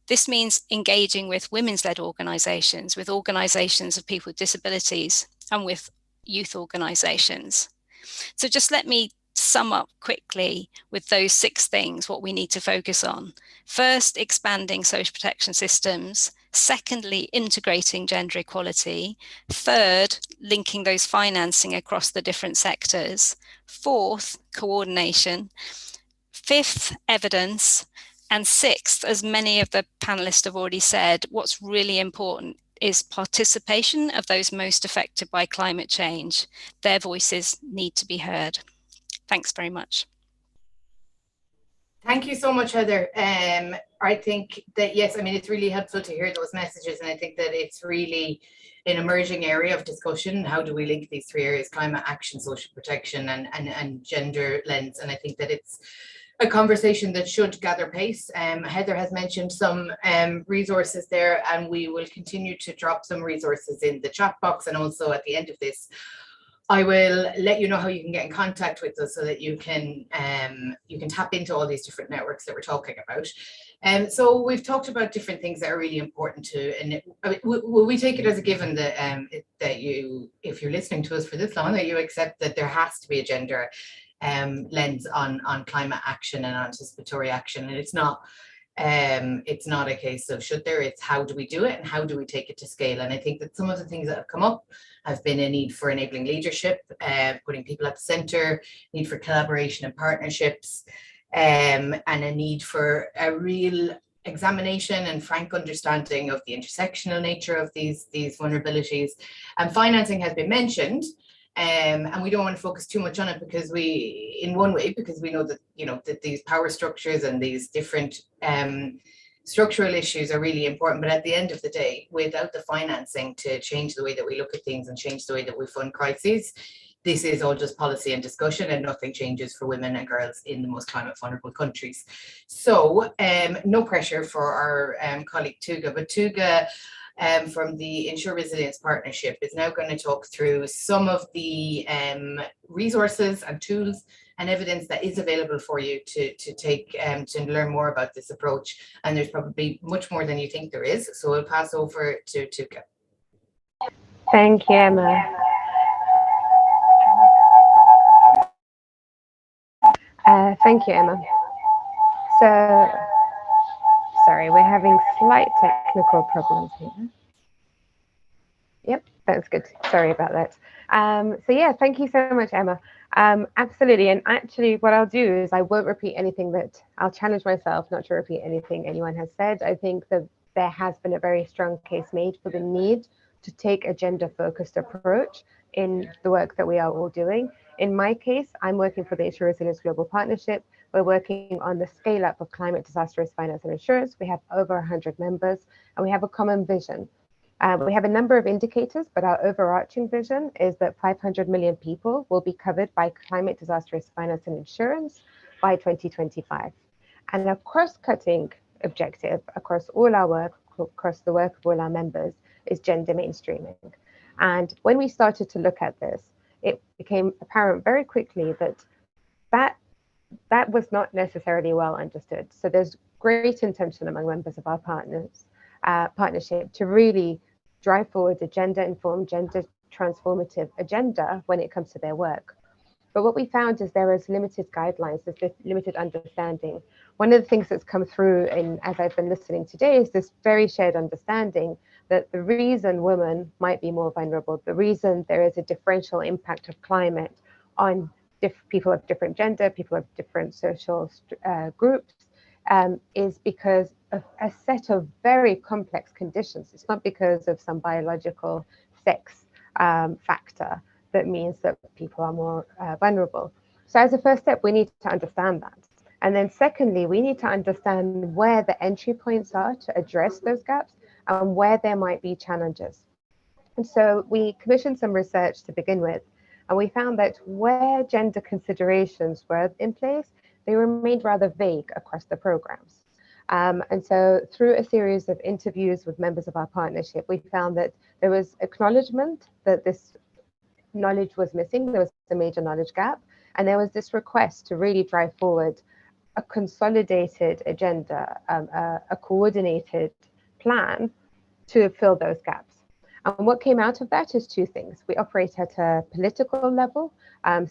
Speaker 10: This means engaging with women's-led organisations, with organisations of people with disabilities, and with youth organisations. So just let me sum up quickly with those 6 things, what we need to focus on. First, expanding social protection systems. Secondly, integrating gender equality. Third, linking those financing across the different sectors. Fourth, coordination. Fifth, evidence. And sixth, as many of the panelists have already said, what's really important is participation of those most affected by climate change. Their voices need to be heard. Thanks very much.
Speaker 2: Thank you so much, Heather. I think that, yes, I mean, it's really helpful to hear those messages, and I think that it's really an emerging area of discussion. How do we link these 3 areas, climate action, social protection, and gender lens? And I think that it's a conversation that should gather pace. Heather has mentioned some resources there, and we will continue to drop some resources in the chat box, and also at the end of this I will let you know how you can get in contact with us so that you can tap into all these different networks that we're talking about. So we've talked about different things that are really important to, and we take it as a given that that you, if you're listening to us for this long, that you accept that there has to be a gender lens on climate action and anticipatory action, and it's not a case of should there, it's how do we do it and how do we take it to scale. And I think that some of the things that have come up have been a need for enabling leadership, putting people at the center, need for collaboration and partnerships, and a need for a real examination and frank understanding of the intersectional nature of these vulnerabilities. And financing has been mentioned. And we don't want to focus too much on it because we know that, you know, that these power structures and these different structural issues are really important. But at the end of the day, without the financing to change the way that we look at things and change the way that we fund crises, this is all just policy and discussion, and nothing changes for women and girls in the most climate vulnerable countries. So no pressure for our colleague Tuga, but Tuga from the Ensure Resilience Partnership is now going to talk through some of the resources and tools and evidence that is available for you to take to learn more about this approach. And there's probably much more than you think there is. So we'll pass over to Tuga.
Speaker 11: Thank you, Emma. Thank you, Emma. So, sorry, we're having slight technical problems here. Yep, that's good. Sorry about that. So yeah, thank you so much, Emma. Absolutely, and actually what I'll do is I won't repeat anything that, I'll challenge myself not to repeat anything anyone has said. I think that there has been a very strong case made for the need to take a gender-focused approach in the work that we are all doing. In my case, I'm working for the Issue Resilience Global Partnership. We're working on the scale-up of climate disaster risk finance and insurance. We have over 100 members, and we have a common vision. We have a number of indicators, but our overarching vision is that 500 million people will be covered by climate disaster risk finance and insurance by 2025. And a cross-cutting objective across all our work, across the work of all our members, is gender mainstreaming. And when we started to look at this, it became apparent very quickly that was not necessarily well understood. So there's great intention among members of our partnership to really drive forward a gender-informed, gender-transformative agenda when it comes to their work. But what we found is there is limited guidelines, there's limited understanding. One of the things that's come through as I've been listening today is this very shared understanding that the reason women might be more vulnerable, the reason there is a differential impact of climate on people of different gender, people of different social groups, is because of a set of very complex conditions. It's not because of some biological sex factor that means that people are more vulnerable. So as a first step, we need to understand that. And then secondly, we need to understand where the entry points are to address those gaps and where there might be challenges. And so we commissioned some research to begin with, and we found that where gender considerations were in place, they remained rather vague across the programs. And so through a series of interviews with members of our partnership, we found that there was acknowledgement that this knowledge was missing, there was a major knowledge gap, and there was this request to really drive forward a consolidated agenda, a coordinated plan to fill those gaps. And what came out of that is two things. We operate at a political level.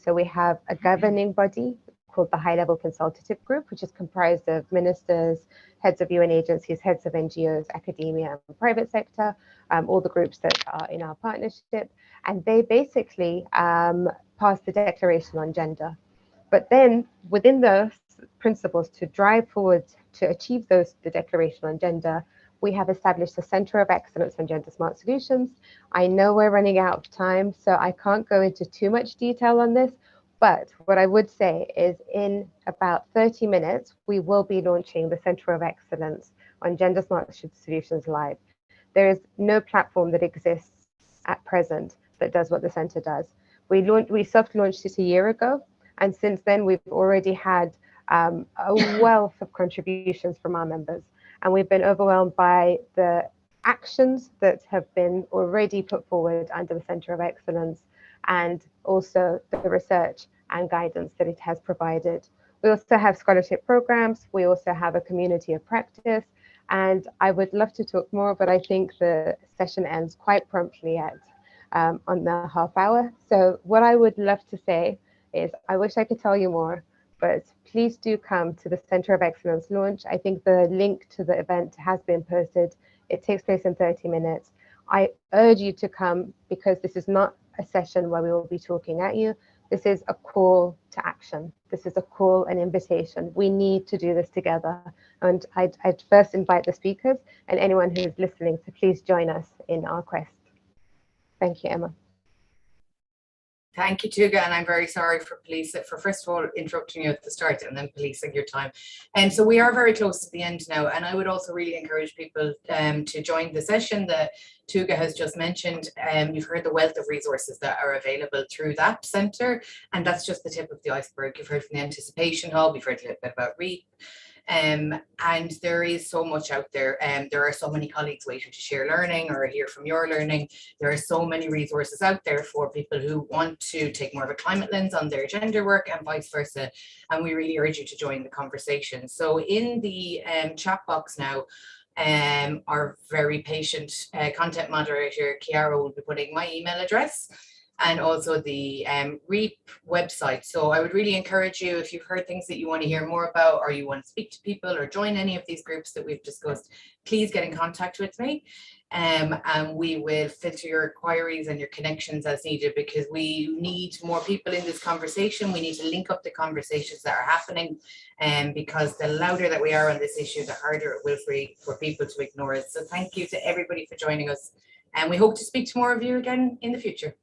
Speaker 11: So we have a governing body called the High Level Consultative Group, which is comprised of ministers, heads of UN agencies, heads of NGOs, academia, and private sector, all the groups that are in our partnership. And they basically pass the Declaration on Gender. But then within those principles to drive forward to achieve the Declaration on Gender, we have established a Center of Excellence on Gender Smart Solutions. I know we're running out of time, so I can't go into too much detail on this, but what I would say is in about 30 minutes, we will be launching the Center of Excellence on Gender Smart Solutions Live. There is no platform that exists at present that does what the Center does. We soft launched it a year ago, and since then we've already had a wealth of contributions from our members. And we've been overwhelmed by the actions that have been already put forward under the Center of Excellence, and also the research and guidance that it has provided. We also have scholarship programs. We also have a community of practice. And I would love to talk more, but I think the session ends quite promptly on the half hour. So what I would love to say is I wish I could tell you more, but please do come to the Center of Excellence launch. I think the link to the event has been posted. It takes place in 30 minutes. I urge you to come because this is not a session where we will be talking at you. This is a call to action. This is a call, an invitation. We need to do this together. And I'd first invite the speakers and anyone who's listening to please join us in our quest. Thank you, Emma.
Speaker 2: Thank you, Tuga, and I'm very sorry for first of all interrupting you at the start and then policing your time. And so we are very close to the end now, and I would also really encourage people to join the session that Tuga has just mentioned. You've heard the wealth of resources that are available through that centre, and that's just the tip of the iceberg. You've heard from the Anticipation Hub, you've heard a little bit about REAP. And there is so much out there. There are so many colleagues waiting to share learning or hear from your learning. There are so many resources out there for people who want to take more of a climate lens on their gender work and vice versa. And we really urge you to join the conversation. So in the chat box now, our very patient content moderator, Chiara, will be putting my email address. and also the REAP website. So I would really encourage you, if you've heard things that you want to hear more about, or you want to speak to people or join any of these groups that we've discussed, please get in contact with me. And we will filter your inquiries and your connections as needed, because we need more people in this conversation. We need to link up the conversations that are happening, because the louder that we are on this issue, the harder it will be for people to ignore it. So thank you to everybody for joining us, and we hope to speak to more of you again in the future.